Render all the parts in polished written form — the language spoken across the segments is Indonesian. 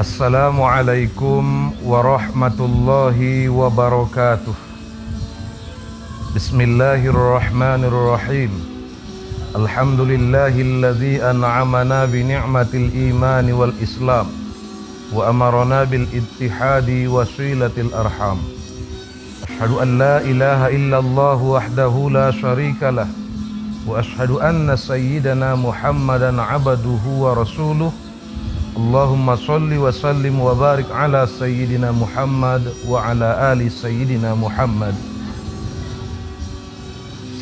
Assalamualaikum warahmatullahi wabarakatuh. Bismillahirrahmanirrahim. Alhamdulillahilladzi an'amana bi ni'matil imani wal islam wa amarna bil ittihadi wa silatil arham. Ashhadu an la ilaha illallah wahdahu la syarikalah wa ashhadu anna sayyidana Muhammadan abduhu wa rasuluh. Allahumma salli wa sallim wa barik ala sayyidina Muhammad wa ala ali sayyidina Muhammad.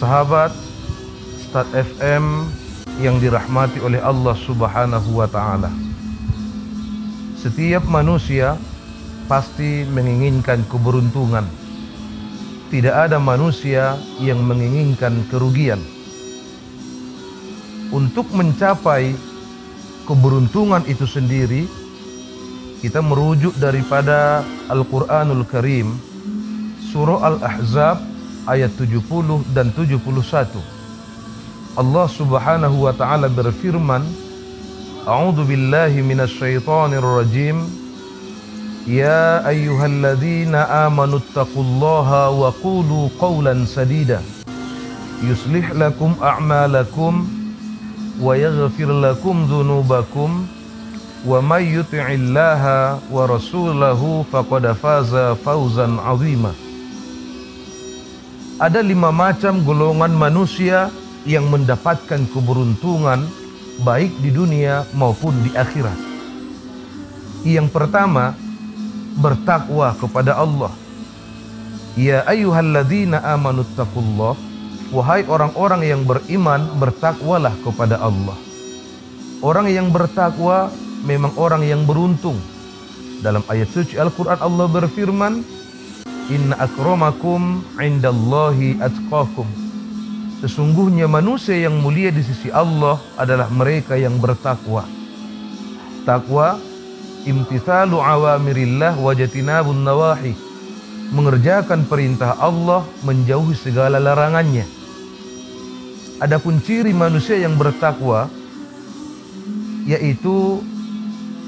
Sahabat Start FM yang dirahmati oleh Allah Subhanahu wa ta'ala, setiap manusia pasti menginginkan keberuntungan. Tidak ada manusia yang menginginkan kerugian. Untuk mencapai keberuntungan itu sendiri, kita merujuk daripada Al-Quranul Karim, surah Al-Ahzab ayat 70 dan 71. Allah Subhanahu wa ta'ala berfirman, A'udzu billahi minasy syaithanir rajim. Ya ayyuhalladzina amanu taqullaha wa qulu qawlan sadida yuslih lakum a'malakum wa yaghfir lakum dzunubakum wa may yuti'illaha wa rasulahu faqad faza fawzan 'azima. Ada 5 macam golongan manusia yang mendapatkan keberuntungan baik di dunia maupun di akhirat. Yang pertama, bertakwa kepada Allah. Ya ayyuhalladzina amanu taqullaha, wahai orang-orang yang beriman, bertakwalah kepada Allah. Orang yang bertakwa memang orang yang beruntung. Dalam ayat suci Al-Quran Allah berfirman, Inna akramakum indallahi atqakum. Sesungguhnya manusia yang mulia di sisi Allah adalah mereka yang bertakwa. Takwa, imtithalu awamirillah wa jatinabun nawahi, mengerjakan perintah Allah, menjauhi segala larangannya. Adapun ciri manusia yang bertakwa, yaitu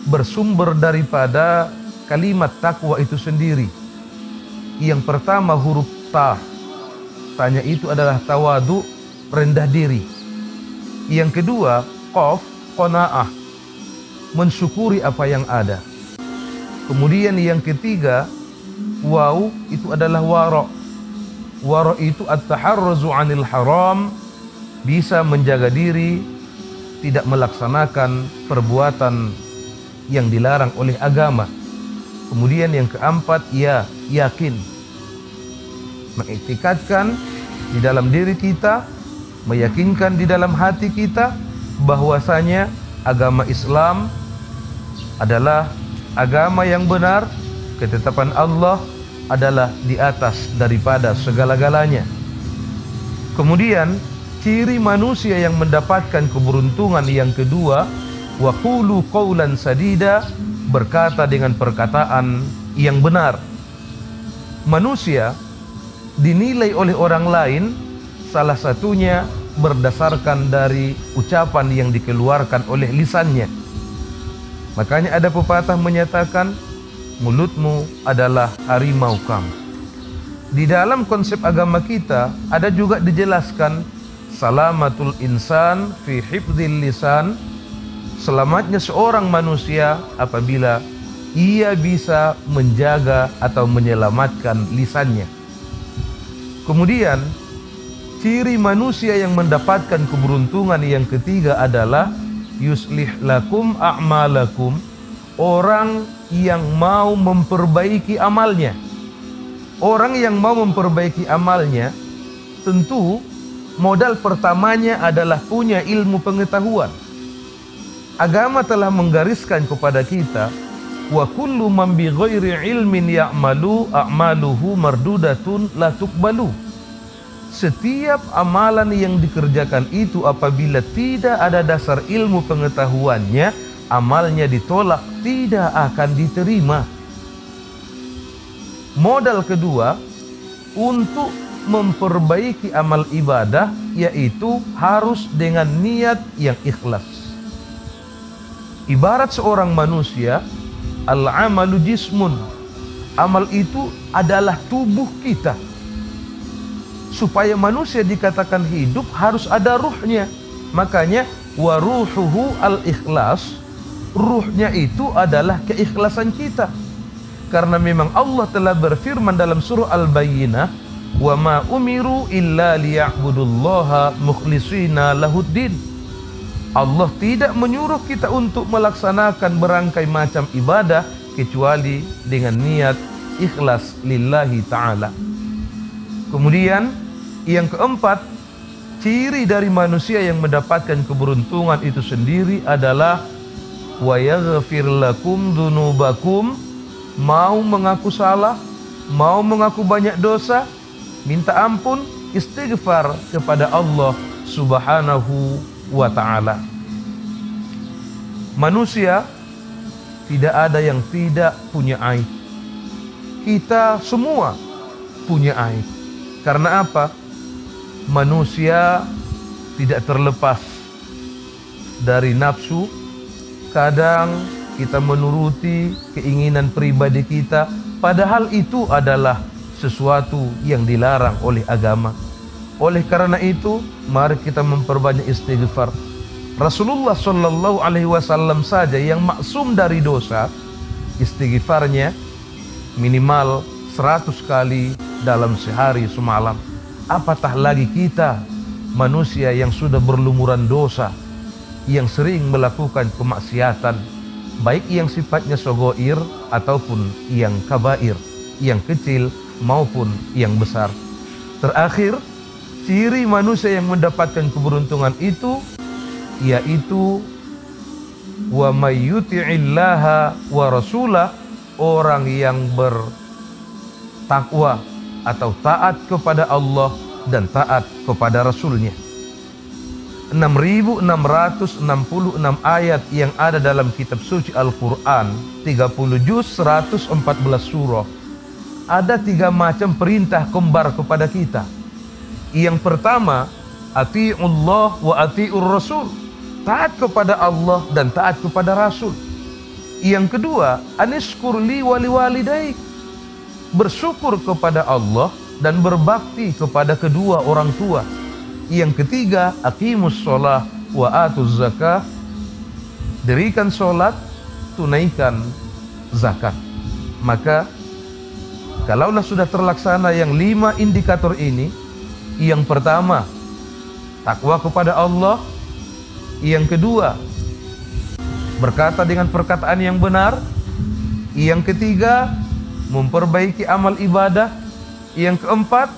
bersumber daripada kalimat takwa itu sendiri. Yang pertama huruf ta, tanya itu adalah tawadu, rendah diri. Yang kedua qaf, qanaah, mensyukuri apa yang ada. Kemudian yang ketiga waw, itu adalah wara. Wara itu at-taharruzu 'anil haram, bisa menjaga diri, tidak melaksanakan perbuatan yang dilarang oleh agama. Kemudian yang keempat, ya, yakin, mengiktikadkan di dalam diri kita, meyakinkan di dalam hati kita bahwasanya agama Islam adalah agama yang benar, ketetapan Allah adalah di atas daripada segala-galanya. Kemudian ciri manusia yang mendapatkan keberuntungan yang kedua, wa qulu qawlan sadida, berkata dengan perkataan yang benar. Manusia dinilai oleh orang lain salah satunya berdasarkan dari ucapan yang dikeluarkan oleh lisannya. Makanya ada pepatah menyatakan, mulutmu adalah harimau kamu. Di dalam konsep agama kita ada juga dijelaskan, salamatul insan fi hifdzil lisan, selamatnya seorang manusia apabila ia bisa menjaga atau menyelamatkan lisannya. Kemudian ciri manusia yang mendapatkan keberuntungan yang ketiga adalah yuslih lakum a'malakum, orang yang mau memperbaiki amalnya. Orang yang mau memperbaiki amalnya, tentu modal pertamanya adalah punya ilmu pengetahuan. Agama telah menggariskan kepada kita, wa kullu man bi ghairi ilmin ya'malu a'maluhu mardudatun la tuqbalu. Setiap amalan yang dikerjakan itu apabila tidak ada dasar ilmu pengetahuannya, amalnya ditolak, tidak akan diterima. Modal kedua untuk memperbaiki amal ibadah, yaitu harus dengan niat yang ikhlas. Ibarat seorang manusia Al-amalu jismun. Amal itu adalah tubuh kita. Supaya manusia dikatakan hidup harus ada ruhnya. Makanya wa ruhuhu al-ikhlas. Ruhnya itu adalah keikhlasan kita. Karena memang Allah telah berfirman dalam surah Al-Bayyinah, wa ma umiru illa liya'budullaha mukhlishina lahuddin. Allah tidak menyuruh kita untuk melaksanakan berangkai macam ibadah kecuali dengan niat ikhlas lillahi ta'ala. Kemudian yang keempat, ciri dari manusia yang mendapatkan keberuntungan itu sendiri adalah wa yaghfir lakum dzunubakum, mau mengaku salah, mau mengaku banyak dosa, minta ampun, istighfar kepada Allah Subhanahu wa ta'ala. Manusia tidak ada yang tidak punya aib. Kita semua punya aib. Karena apa? Manusia tidak terlepas dari nafsu. Kadang kita menuruti keinginan pribadi kita, padahal itu adalah sesuatu yang dilarang oleh agama. Oleh karena itu, mari kita memperbanyak istighfar. Rasulullah Shallallahu Alaihi Wasallam saja yang maksum dari dosa, istighfarnya minimal 100 kali dalam sehari semalam. Apatah lagi kita, manusia yang sudah berlumuran dosa, yang sering melakukan kemaksiatan, baik yang sifatnya sogoir ataupun yang kabair, yang kecil maupun yang besar. Terakhir, ciri manusia yang mendapatkan keberuntungan itu yaitu wa may yuti'illaha wa rasulah, orang yang bertakwa atau taat kepada Allah dan taat kepada Rasulnya. 6.666 ayat yang ada dalam kitab suci Al-Quran, 30 juz, 114 surah. Ada 3 macam perintah kembar kepada kita. Yang pertama, ati'ullah wa ati'ur rasul, taat kepada Allah dan taat kepada Rasul. Yang kedua, anishkur li wali walidaik, bersyukur kepada Allah dan berbakti kepada kedua orang tua. Yang ketiga, aqimus sholah wa atuz zakah, dirikan sholat, tunaikan zakat. Maka kalaulah sudah terlaksana yang 5 indikator ini, yang pertama takwa kepada Allah, yang kedua berkata dengan perkataan yang benar, yang ketiga memperbaiki amal ibadah, yang keempat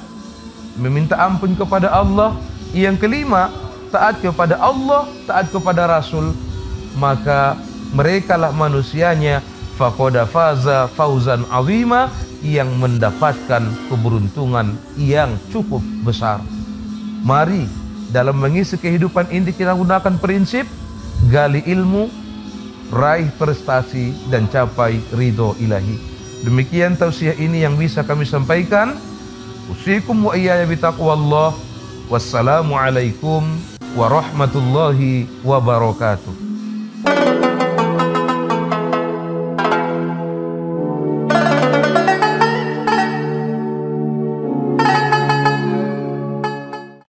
meminta ampun kepada Allah, yang kelima taat kepada Allah, taat kepada Rasul, maka merekalah manusianya faqad faza fauzan azima, yang mendapatkan keberuntungan yang cukup besar. Mari dalam mengisi kehidupan ini kita gunakan prinsip gali ilmu, raih prestasi, dan capai ridho ilahi. Demikian tausiah ini yang bisa kami sampaikan. Usikum wa iyaya bitaqwallah. Wassalamualaikum warahmatullahi wabarakatuh.